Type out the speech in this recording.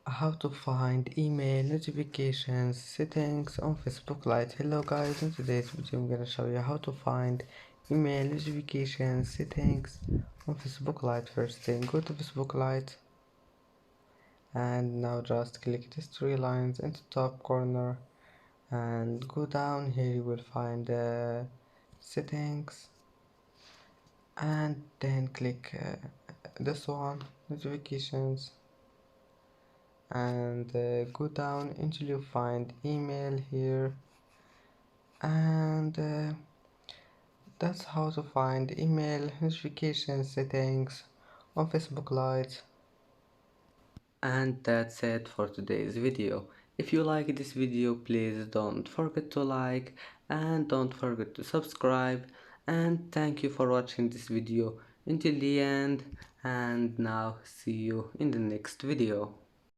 How to find email notifications settings on Facebook Lite. Hello guys, in today's video I'm gonna show you how to find email notifications settings on Facebook Lite. First thing, go to Facebook Lite and now just click these three lines in the top corner and go down. Here you will find settings and then click this one, notifications, and go down until you find email here, and that's how to find email notification settings on Facebook Lite. And that's it for today's video. If you like this video, please don't forget to like and don't forget to subscribe, and thank you for watching this video until the end, and now see you in the next video.